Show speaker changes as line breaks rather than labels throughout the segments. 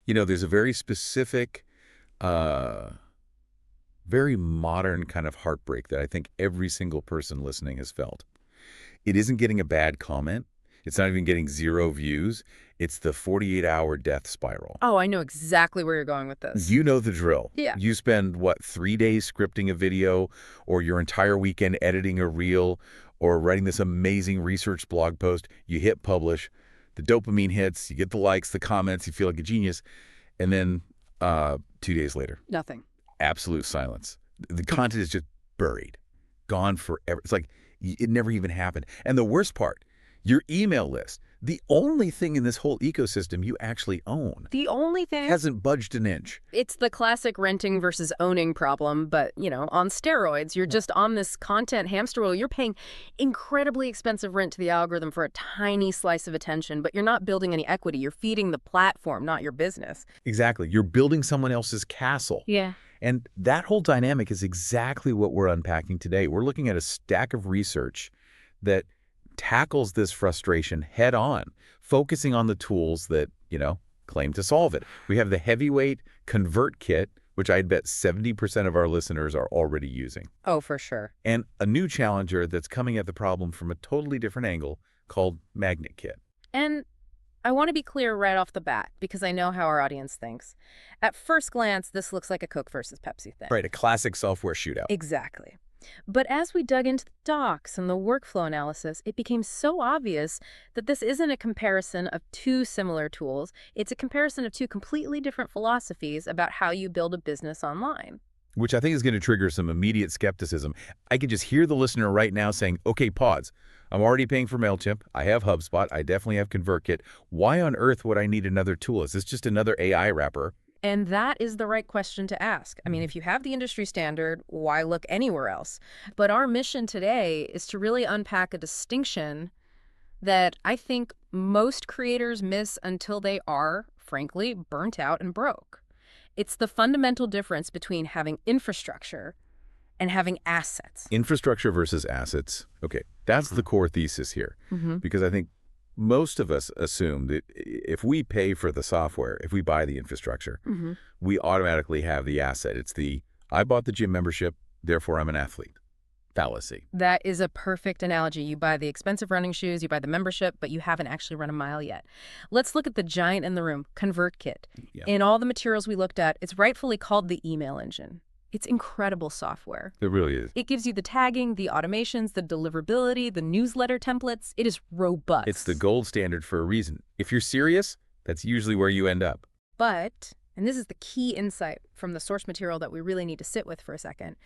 There's a very specific, very modern kind of heartbreak that I think every single person listening has felt. It isn't getting a bad comment. It's not even getting 0 views. It's the 48-hour death spiral.
Oh, I know exactly where you're going with this.
You know the drill.
Yeah.
You spend, 3 days scripting a video, or your entire weekend editing a reel, or writing this amazing research blog post. You hit publish, the dopamine hits, you get the likes, the comments, you feel like a genius, and then 2 days later,
Nothing.
absolute silence. The content is just buried, gone forever. It's like it never even happened. And the worst part, your email list, the only thing in this whole ecosystem you actually own,
The only thing...
hasn't budged an inch.
It's the classic renting versus owning problem, but, on steroids. You're just on this content hamster wheel. You're paying incredibly expensive rent to the algorithm for a tiny slice of attention, but you're not building any equity. You're feeding the platform, not your business.
Exactly. You're building someone else's castle.
Yeah.
And that whole dynamic is exactly what we're unpacking today. We're looking at a stack of research that tackles this frustration head on, focusing on the tools that, claim to solve it. We have the heavyweight ConvertKit, which I'd bet 70% of our listeners are already using.
Oh, for sure.
And a new challenger that's coming at the problem from a totally different angle called MagnetKit.
And I want to be clear right off the bat, because I know how our audience thinks. At first glance, this looks like a Coke versus Pepsi thing.
Right, a classic software shootout.
Exactly. But as we dug into the docs and the workflow analysis, it became so obvious that this isn't a comparison of two similar tools. It's a comparison of two completely different philosophies about how you build a business online.
Which I think is going to trigger some immediate skepticism. I can just hear the listener right now saying, okay, pause. I'm already paying for MailChimp. I have HubSpot. I definitely have ConvertKit. Why on earth would I need another tool? Is this just another AI wrapper?
And that is the right question to ask. I mean, if you have the industry standard, why look anywhere else? But our mission today is to really unpack a distinction that I think most creators miss until they are, frankly, burnt out and broke. It's the fundamental difference between having infrastructure and having assets.
Infrastructure versus assets. Okay, that's the core thesis here. Because I think most of us assume that if we pay for the software, if we buy the infrastructure, we automatically have the asset. It's the, I bought the gym membership, therefore I'm an athlete. Fallacy.
That is a perfect analogy. You buy the expensive running shoes, you buy the membership, but you haven't actually run a mile yet. Let's look at the giant in the room, ConvertKit.
Yeah.
In all the materials we looked at, it's rightfully called the email engine. It's incredible software.
It really is.
It gives you the tagging, the automations, the deliverability, the newsletter templates. It is robust.
It's the gold standard for a reason. If you're serious, that's usually where you end up.
But, and this is the key insight from the source material that we really need to sit with for a second,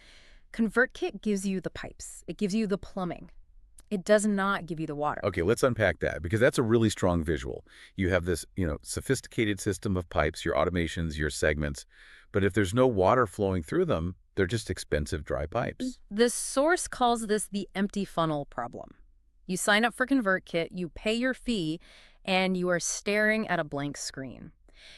ConvertKit gives you the pipes. It gives you the plumbing. It does not give you the water.
Okay, let's unpack that, because that's a really strong visual. You have this, sophisticated system of pipes, your automations, your segments, but if there's no water flowing through them, they're just expensive dry pipes.
The source calls this the empty funnel problem. You sign up for ConvertKit, you pay your fee, and you are staring at a blank screen.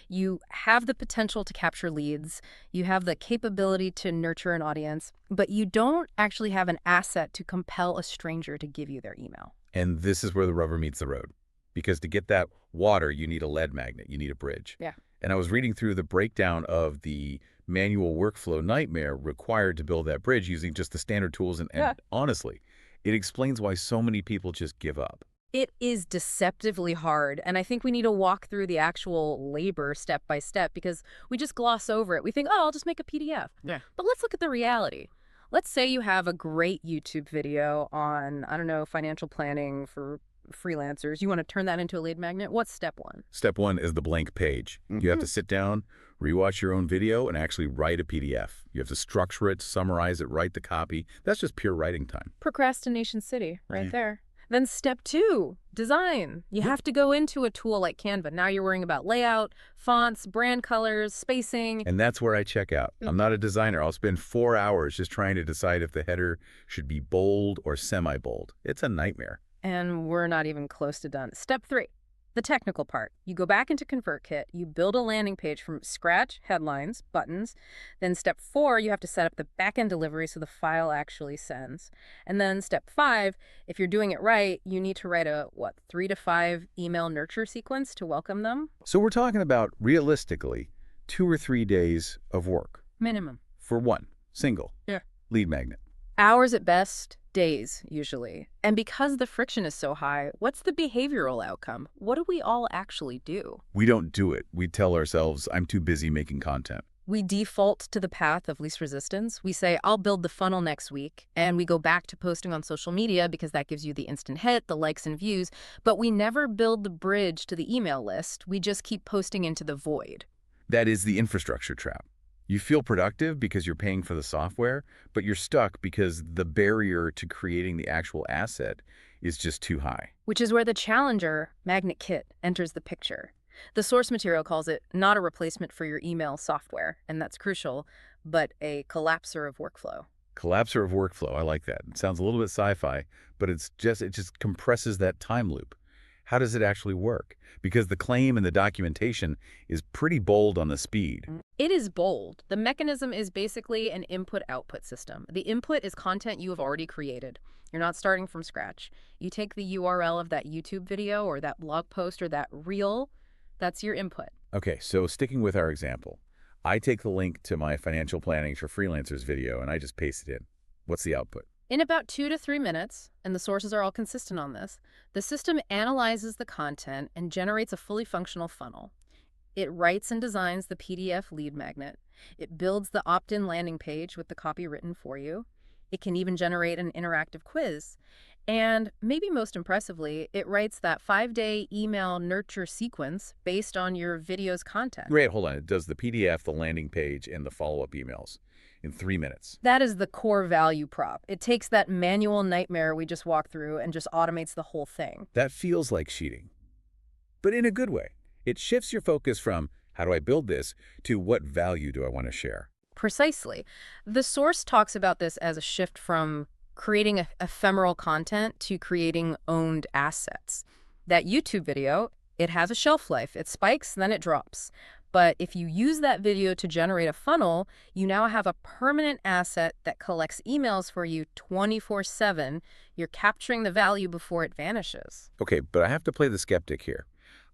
You have the potential to capture leads, you have the capability to nurture an audience, but you don't actually have an asset to compel a stranger to give you their email.
And this is where the rubber meets the road. Because to get that water, you need a lead magnet, you need a bridge.
Yeah.
And I was reading through the breakdown of the manual workflow nightmare required to build that bridge using just the standard tools. And honestly, it explains why so many people just give up.
It is deceptively hard, and I think we need to walk through the actual labor step by step because we just gloss over it. We think, oh, I'll just make a PDF.
Yeah.
But let's look at the reality. Let's say you have a great YouTube video on, I don't know, financial planning for freelancers. You want to turn that into a lead magnet? What's step one?
Step one is the blank page. You have to sit down, rewatch your own video, and actually write a PDF. You have to structure it, summarize it, write the copy. That's just pure writing time.
Procrastination City, right there. Then step two, design. You have to go into a tool like Canva. Now you're worrying about layout, fonts, brand colors, spacing.
And that's where I check out. I'm not a designer. I'll spend 4 hours just trying to decide if the header should be bold or semi-bold. It's a nightmare.
And we're not even close to done. Step three, The technical part. You go back into ConvertKit, you build a landing page from scratch, headlines, buttons. Then step 4, you have to set up the backend delivery so the file actually sends. And then step 5, if you're doing it right, you need to write a, 3 to 5 email nurture sequence to welcome them?
So we're talking about, realistically, 2 or 3 days of work
Minimum.
for one single
Yeah.
lead magnet.
Hours at best, days usually. And because the friction is so high, what's the behavioral outcome? What do we all actually do?
We don't do it. We tell ourselves, I'm too busy making content.
We default to the path of least resistance. We say, I'll build the funnel next week. And we go back to posting on social media because that gives you the instant hit, the likes and views. But we never build the bridge to the email list. We just keep posting into the void.
That is the infrastructure trap. You feel productive because you're paying for the software, but you're stuck because the barrier to creating the actual asset is just too high.
Which is where the challenger, MagnetKit, enters the picture. The source material calls it not a replacement for your email software, and that's crucial, but a collapser of workflow.
Collapser of workflow, I like that. It sounds a little bit sci-fi, but it just compresses that time loop. How does it actually work? Because the claim and the documentation is pretty bold on the speed.
It is bold. The mechanism is basically an input-output system. The input is content you have already created. You're not starting from scratch. You take the URL of that YouTube video or that blog post or that reel. That's your input.
Okay, so sticking with our example, I take the link to my financial planning for freelancers video and I just paste it in. What's the output?
In about 2 to 3 minutes, and the sources are all consistent on this, the system analyzes the content and generates a fully functional funnel. It writes and designs the PDF lead magnet. It builds the opt-in landing page with the copy written for you. It can even generate an interactive quiz. And maybe most impressively, it writes that 5-day email nurture sequence based on your video's content.
Great, hold on. It does the PDF, the landing page, and the follow-up emails in 3 minutes.
That is the core value prop. It takes that manual nightmare we just walked through and just automates the whole thing.
That feels like cheating, but in a good way. It shifts your focus from, how do I build this, to what value do I want to share?
Precisely. The source talks about this as a shift from creating ephemeral content to creating owned assets. That YouTube video, it has a shelf life. It spikes, then it drops. But if you use that video to generate a funnel, you now have a permanent asset that collects emails for you 24/7. You're capturing the value before it vanishes.
Okay, but I have to play the skeptic here.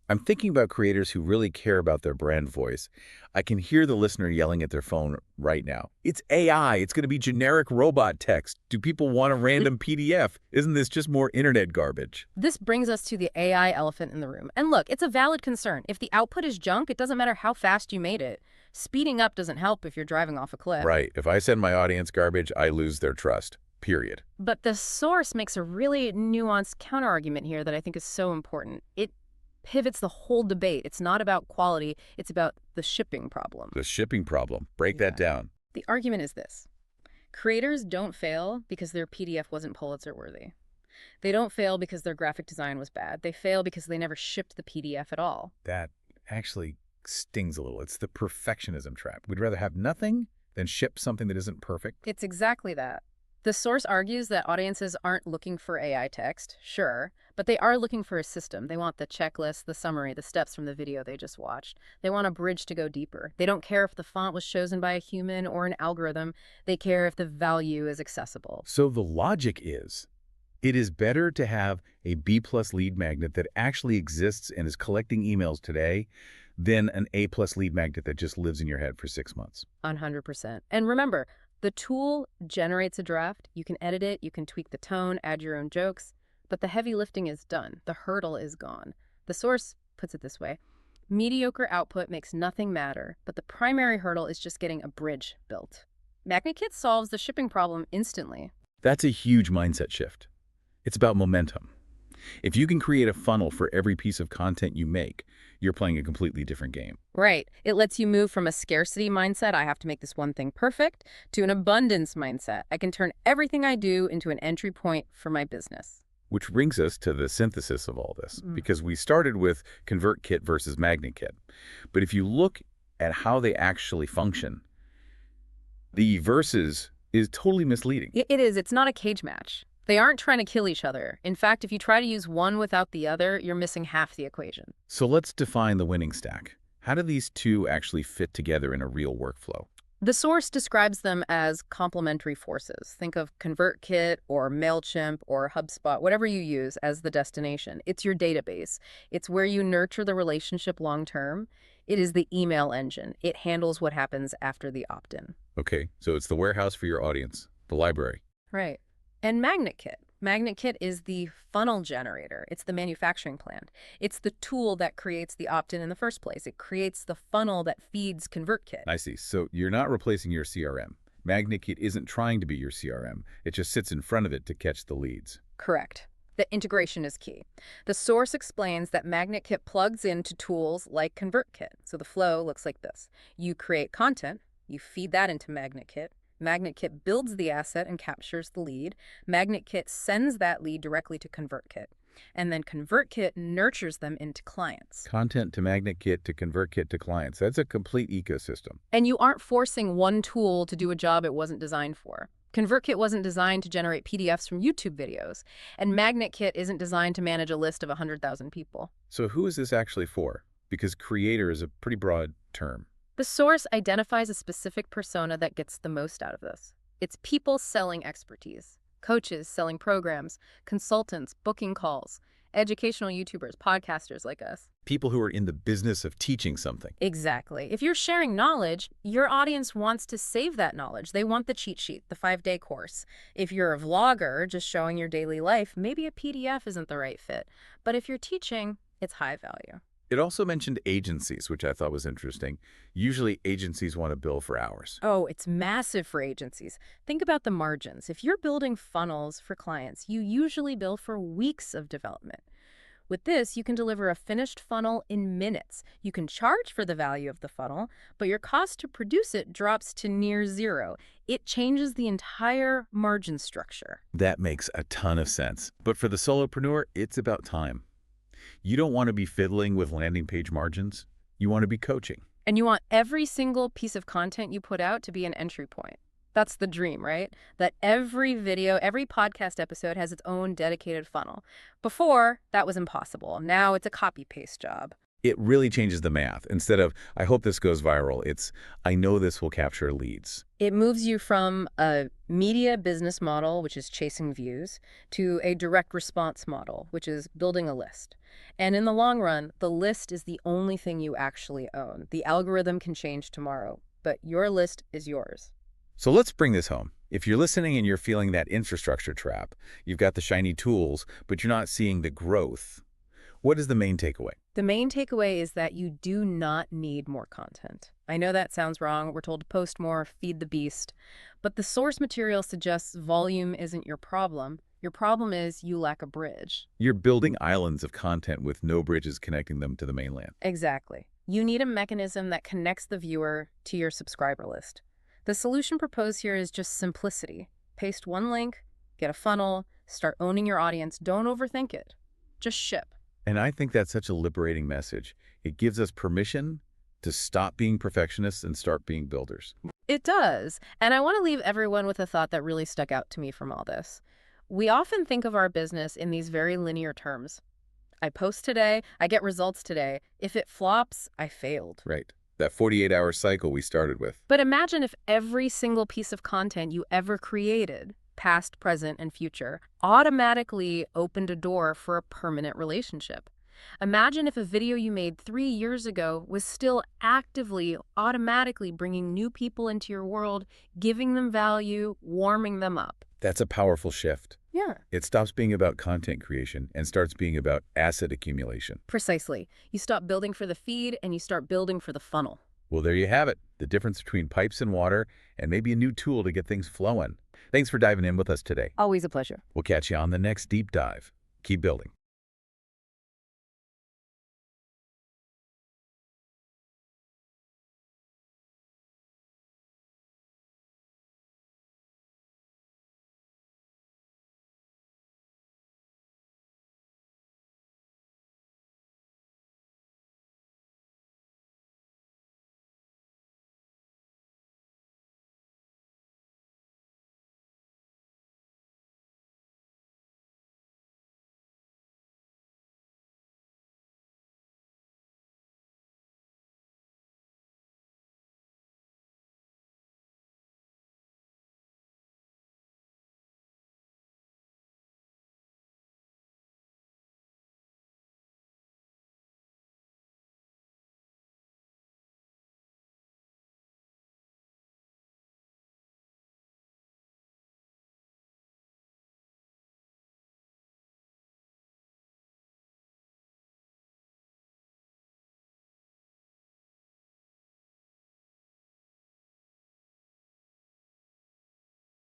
I'm thinking about creators who really care about their brand voice. I can hear the listener yelling at their phone right now. It's AI. It's going to be generic robot text. Do people want a random PDF? Isn't this just more internet garbage?
This brings us to the AI elephant in the room. And look, it's a valid concern. If the output is junk, it doesn't matter how fast you made it. Speeding up doesn't help if you're driving off a cliff.
Right. If I send my audience garbage, I lose their trust. Period.
But the source makes a really nuanced counterargument here that I think is so important. It pivots the whole debate. It's not about quality, it's about the shipping problem.
The shipping problem. Break that down.
The argument is this. Creators don't fail because their PDF wasn't Pulitzer worthy. They don't fail because their graphic design was bad. They fail because they never shipped the PDF at all.
That actually stings a little. It's the perfectionism trap. We'd rather have nothing than ship something that isn't perfect.
It's exactly that. The source argues that audiences aren't looking for AI text, sure, but they are looking for a system. They want the checklist, the summary, the steps from the video they just watched. They want a bridge to go deeper. They don't care if the font was chosen by a human or an algorithm. They care if the value is accessible.
So the logic is, it is better to have a B-plus lead magnet that actually exists and is collecting emails today than an A-plus lead magnet that just lives in your head for 6 months.
100%. And remember, the tool generates a draft. You can edit it, you can tweak the tone, add your own jokes, but the heavy lifting is done. The hurdle is gone. The source puts it this way. Mediocre output makes nothing matter, but the primary hurdle is just getting a bridge built. MagnetKit solves the shipping problem instantly.
That's a huge mindset shift. It's about momentum. If you can create a funnel for every piece of content you make, you're playing a completely different game.
Right. It lets you move from a scarcity mindset, I have to make this one thing perfect, to an abundance mindset. I can turn everything I do into an entry point for my business.
Which brings us to the synthesis of all this, because we started with ConvertKit versus MagnetKit. But if you look at how they actually function, the versus is totally misleading.
It is. It's not a cage match. They aren't trying to kill each other. In fact, if you try to use one without the other, you're missing half the equation.
So let's define the winning stack. How do these two actually fit together in a real workflow?
The source describes them as complementary forces. Think of ConvertKit or MailChimp or HubSpot, whatever you use, as the destination. It's your database. It's where you nurture the relationship long term. It is the email engine. It handles what happens after the opt-in.
Okay, so it's the warehouse for your audience, the library.
Right. And MagnetKit. MagnetKit is the funnel generator. It's the manufacturing plant. It's the tool that creates the opt-in in the first place. It creates the funnel that feeds ConvertKit.
I see. So you're not replacing your CRM. MagnetKit isn't trying to be your CRM. It just sits in front of it to catch the leads.
Correct. The integration is key. The source explains that MagnetKit plugs into tools like ConvertKit. So the flow looks like this. You create content. You feed that into MagnetKit. MagnetKit builds the asset and captures the lead. MagnetKit sends that lead directly to ConvertKit. And then ConvertKit nurtures them into clients.
Content to MagnetKit to ConvertKit to clients. That's a complete ecosystem.
And you aren't forcing one tool to do a job it wasn't designed for. ConvertKit wasn't designed to generate PDFs from YouTube videos. And MagnetKit isn't designed to manage a list of 100,000 people.
So who is this actually for? Because creator is a pretty broad term.
The source identifies a specific persona that gets the most out of this. It's people selling expertise, coaches selling programs, consultants booking calls, educational YouTubers, podcasters like us.
People who are in the business of teaching something.
Exactly. If you're sharing knowledge, your audience wants to save that knowledge. They want the cheat sheet, the 5-day course. If you're a vlogger just showing your daily life, maybe a PDF isn't the right fit. But if you're teaching, it's high value.
It also mentioned agencies, which I thought was interesting. Usually agencies want to bill for hours.
Oh, it's massive for agencies. Think about the margins. If you're building funnels for clients, you usually bill for weeks of development. With this, you can deliver a finished funnel in minutes. You can charge for the value of the funnel, but your cost to produce it drops to near zero. It changes the entire margin structure.
That makes a ton of sense. But for the solopreneur, it's about time. You don't want to be fiddling with landing page margins. You want to be coaching.
And you want every single piece of content you put out to be an entry point. That's the dream, right? That every video, every podcast episode has its own dedicated funnel. Before, that was impossible. Now it's a copy-paste job.
It really changes the math. Instead of, I hope this goes viral, it's, I know this will capture leads.
It moves you from a media business model, which is chasing views, to a direct response model, which is building a list. And in the long run, the list is the only thing you actually own. The algorithm can change tomorrow, but your list is yours.
So let's bring this home. If you're listening and you're feeling that infrastructure trap, you've got the shiny tools, but you're not seeing the growth, what is the main takeaway?
The main takeaway is that you do not need more content. I know that sounds wrong. We're told to post more, feed the beast. But the source material suggests volume isn't your problem. Your problem is you lack a bridge.
You're building islands of content with no bridges connecting them to the mainland.
Exactly. You need a mechanism that connects the viewer to your subscriber list. The solution proposed here is just simplicity. Paste one link, get a funnel, start owning your audience. Don't overthink it. Just ship.
And I think that's such a liberating message. It gives us permission to stop being perfectionists and start being builders.
It does. And I want to leave everyone with a thought that really stuck out to me from all this. We often think of our business in these very linear terms. I post today, I get results today. If it flops, I failed.
Right. That 48-hour cycle we started with.
But imagine if every single piece of content you ever created, past, present, and future, automatically opened a door for a permanent relationship. Imagine if a video you made 3 years ago was still actively, automatically bringing new people into your world, giving them value, warming them up.
That's a powerful shift.
Yeah.
It stops being about content creation and starts being about asset accumulation.
Precisely. You stop building for the feed and you start building for the funnel.
Well, there you have it. The difference between pipes and water and maybe a new tool to get things flowing. Thanks for diving in with us today.
Always a pleasure.
We'll catch you on the next deep dive. Keep building.